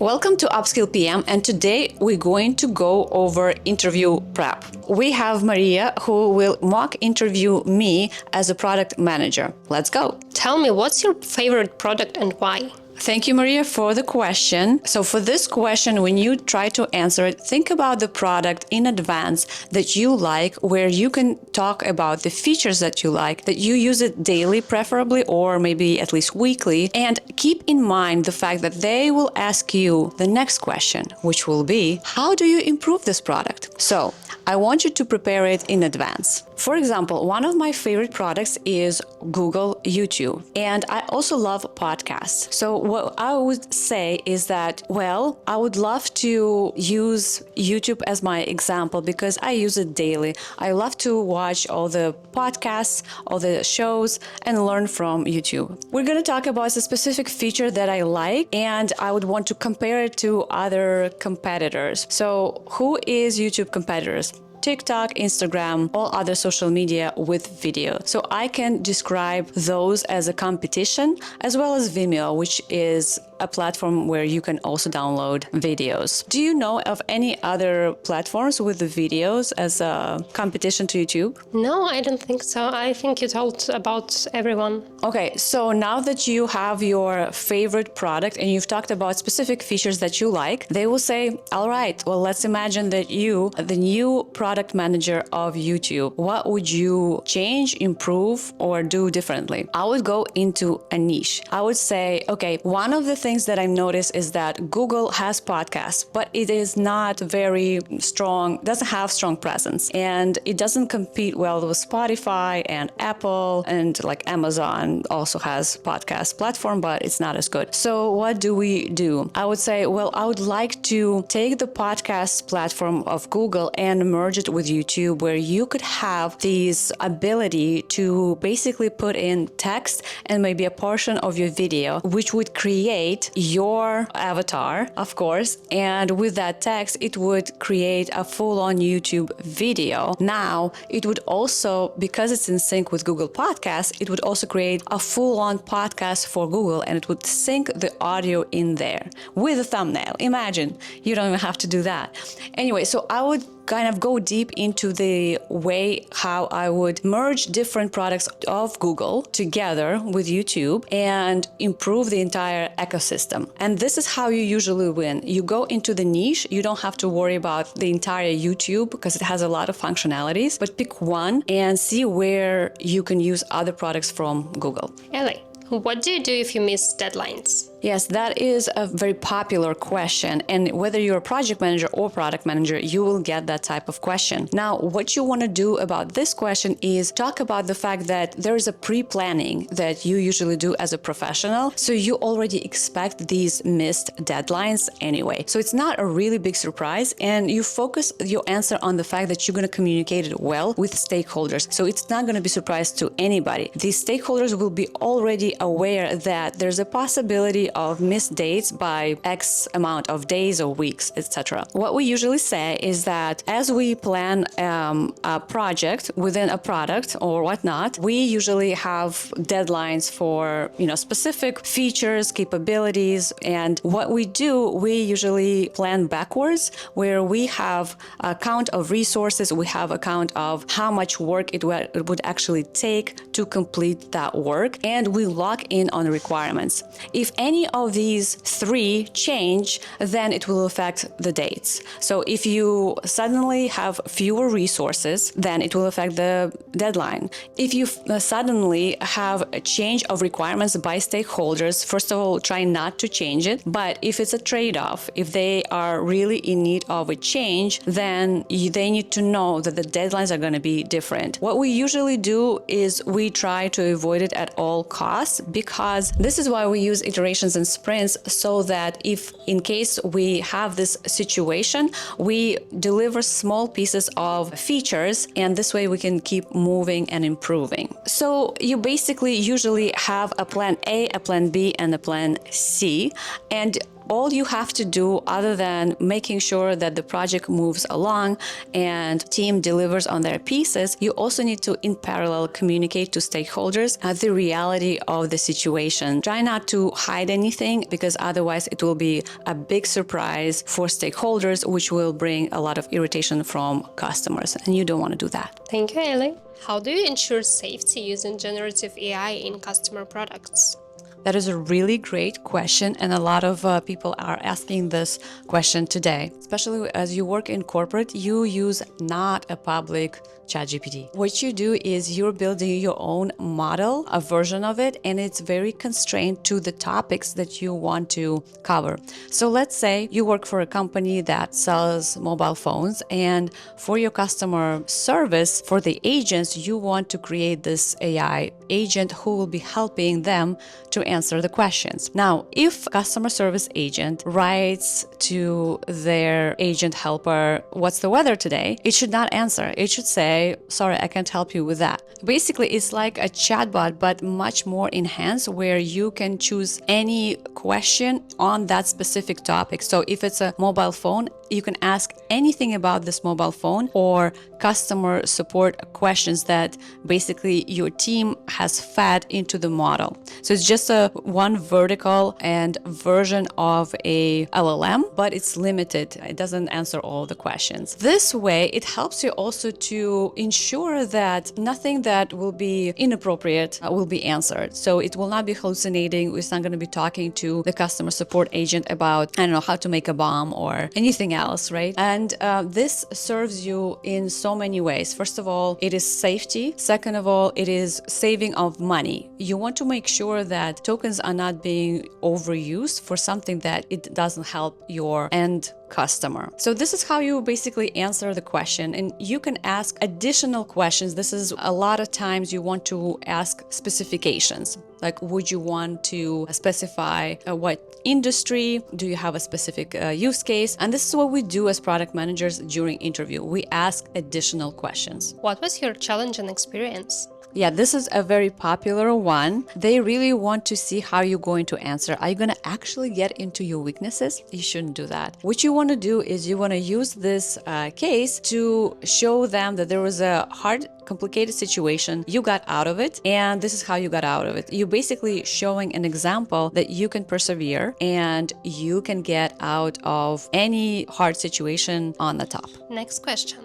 Welcome to Upskill PM, and today we're going to go over interview prep. We have Maria who will mock interview me as a product manager. Let's go. Tell me, what's your favorite product and why? Thank you, Maria, for the question. So for this question, when you try to answer it, think about the product in advance that you like, where you can talk about the features that you like, that you use it daily, preferably, or maybe at least weekly. And keep in mind the fact that they will ask you the next question, which will be, how do you improve this product? So I want you to prepare it in advance. For example, one of my favorite products is Google YouTube, and I also love podcasts. So what I would say is that, well, I would love to use YouTube as my example because I use it daily. I love to watch all the podcasts, all the shows, and learn from YouTube. We're going to talk about a specific feature that I like, and I would want to compare it to other competitors. So who is YouTube competitors? TikTok, Instagram, all other social media with video. So I can describe those as a competition, as well as Vimeo, which is a platform where you can also download videos. Do you know of any other platforms with the videos as a competition to YouTube? No, I don't think so. I think you told about everyone. Okay, so now that you have your favorite product and you've talked about specific features that you like, they will say, all right, well, let's imagine that you, the new product manager of YouTube, what would you change, improve, or do differently? I would go into a niche. I would say, okay, one of the things that I noticed is that Google has podcasts, but it is not very strong, doesn't have strong presence, and it doesn't compete well with Spotify and Apple, and like Amazon also has podcast platform, but it's not as good. So what do we do? I would say, well, I would like to take the podcast platform of Google and merge it with YouTube, where you could have this ability to basically put in text and maybe a portion of your video, which would create your avatar, of course, and with that text, it would create a full-on YouTube video. Now, it would also, because it's in sync with Google Podcasts, it would also create a full-on podcast for Google, and it would sync the audio in there with a thumbnail. Imagine, you don't even have to do that. Anyway, so I would kind of go deep into the way how I would merge different products of Google together with YouTube and improve the entire ecosystem. And this is how you usually win. You go into the niche, you don't have to worry about the entire YouTube because it has a lot of functionalities, but pick one and see where you can use other products from Google. Ellie, what do you do if you miss deadlines? Yes, that is a very popular question. And whether you're a project manager or product manager, you will get that type of question. Now, what you want to do about this question is talk about the fact that there is a pre-planning that you usually do as a professional. So you already expect these missed deadlines anyway. So it's not a really big surprise. And you focus your answer on the fact that you're going to communicate it well with stakeholders. So it's not going to be a surprise to anybody. These stakeholders will be already aware that there's a possibility of missed dates by X amount of days or weeks, etc. What we usually say is that as we plan a project within a product or whatnot, we usually have deadlines for specific features, capabilities, and what we do, we usually plan backwards, where we have a count of resources, we have a count of how much work it would actually take to complete that work, and we lock in on requirements. If any of these three change, then it will affect the dates. So if you suddenly have fewer resources, then it will affect the deadline. If you suddenly have a change of requirements by stakeholders, first of all, try not to change it. But if it's a trade-off, if they are really in need of a change, then they need to know that the deadlines are going to be different. What we usually do is we try to avoid it at all costs, because this is why we use iterations and sprints, so that if in case we have this situation, we deliver small pieces of features, and this way we can keep moving and improving. So you basically usually have a plan A, a plan B, and a plan C, and all you have to do, other than making sure that the project moves along and team delivers on their pieces, you also need to, in parallel, communicate to stakeholders the reality of the situation. Try not to hide anything, because otherwise it will be a big surprise for stakeholders, which will bring a lot of irritation from customers, and you don't want to do that. Thank you, Ellie. How do you ensure safety using generative AI in customer products? That is a really great question, and a lot of people are asking this question today. Especially as you work in corporate, you use not a public ChatGPT. What you do is you're building your own model, a version of it, and it's very constrained to the topics that you want to cover. So let's say you work for a company that sells mobile phones, and for your customer service, for the agents, you want to create this AI agent who will be helping them to answer the questions. Now, if customer service agent writes to their agent helper, "What's the weather today?" it should not answer. It should say, "Sorry, I can't help you with that." Basically, it's like a chatbot, but much more enhanced, where you can choose any question on that specific topic. So if it's a mobile phone, you can ask anything about this mobile phone, or customer support questions that basically your team has fed into the model. So it's just a one vertical and version of a LLM, but it's limited. It doesn't answer all the questions. This way, it helps you also to ensure that nothing that will be inappropriate will be answered. So it will not be hallucinating. It's not going to be talking to the customer support agent about, I don't know, how to make a bomb or anything else, right? And this serves you in so many ways. First of all, it is safety. Second of all, it is saving of money. You want to make sure that tokens are not being overused for something that it doesn't help your end customer. So this is how you basically answer the question, and you can ask additional questions. This is a lot of times you want to ask specifications. Like, would you want to specify what industry? Do you have a specific use case? And this is what we do as product managers during interview. We ask additional questions. What was your challenge and experience? Yeah, this is a very popular one. They really want to see how you're going to answer. Are you going to actually get into your weaknesses? You shouldn't do that. What you want to do is you want to use this case to show them that there was a hard, complicated situation. You got out of it, and this is how you got out of it. You're basically showing an example that you can persevere and you can get out of any hard situation on the top. Next question.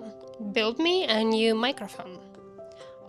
Build me a new microphone.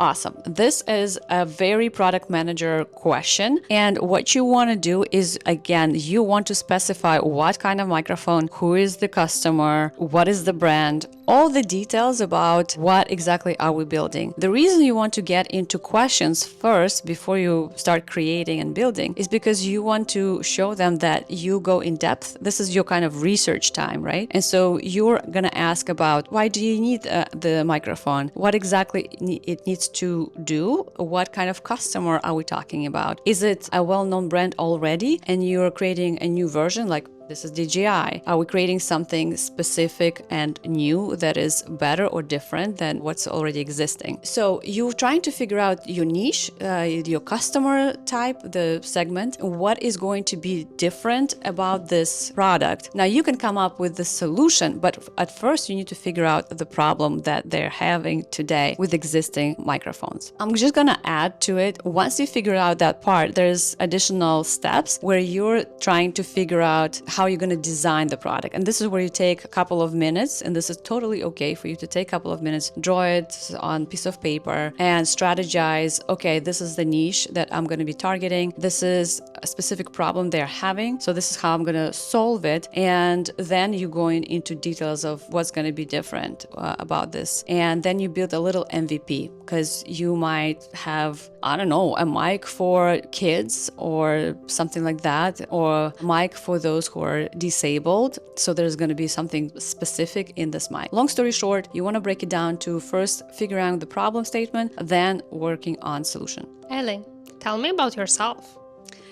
Awesome. This is a very product manager question. And what you want to do is, again, you want to specify what kind of microphone, who is the customer, what is the brand, all the details about what exactly are we building. The reason you want to get into questions first before you start creating and building is because you want to show them that you go in depth. This is your kind of research time, right? And so you're going to ask about, why do you need the microphone? What exactly it needs to do? What kind of customer are we talking about? Is it a well-known brand already and you're creating a new version, like this is DJI? Are we creating something specific and new that is better or different than what's already existing? So you're trying to figure out your niche, your customer type, the segment, what is going to be different about this product. Now you can come up with the solution, but at first you need to figure out the problem that they're having today with existing microphones. I'm just gonna add to it, once you figure out that part, there's additional steps where you're trying to figure out how you're going to design the product. And this is where you take a couple of minutes, and this is totally okay for you to take a couple of minutes, draw it on a piece of paper and strategize, okay, this is the niche that I'm going to be targeting. This is a specific problem they're having. So this is how I'm going to solve it. And then you're going into details of what's going to be different about this. And then you build a little MVP, because you might have, I don't know, a mic for kids or something like that, or a mic for those who are disabled. So there's going to be something specific in this mic. Long story short, you want to break it down to first figuring out the problem statement, then working on solution. Ellie, tell me about yourself.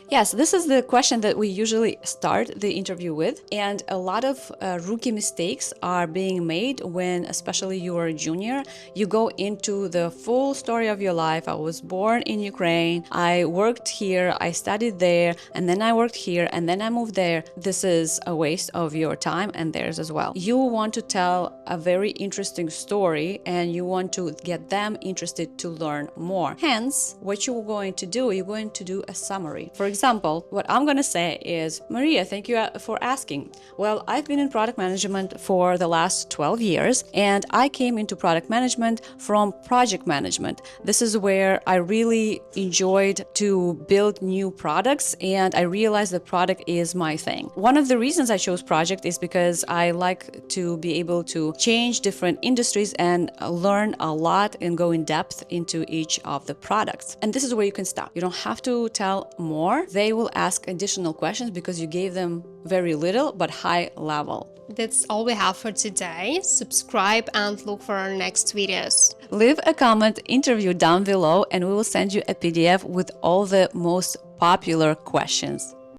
Yes, this is the question that we usually start the interview with. And a lot of rookie mistakes are being made when, especially you are a junior, you go into the full story of your life. I was born in Ukraine, I worked here, I studied there, and then I worked here, and then I moved there. This is a waste of your time and theirs as well. You want to tell a very interesting story and you want to get them interested to learn more. Hence, what you're going to do, you're going to do a summary. For example, what I'm going to say is, Maria, thank you for asking. Well, I've been in product management for the last 12 years, and I came into product management from project management. This is where I really enjoyed to build new products, and I realized that product is my thing. One of the reasons I chose project is because I like to be able to change different industries and learn a lot and go in depth into each of the products. And this is where you can stop. You don't have to tell more. They will ask additional questions because you gave them very little but high level. That's all we have for today. Subscribe and look for our next videos. Leave a comment, interview down below, and we will send you a PDF with all the most popular questions.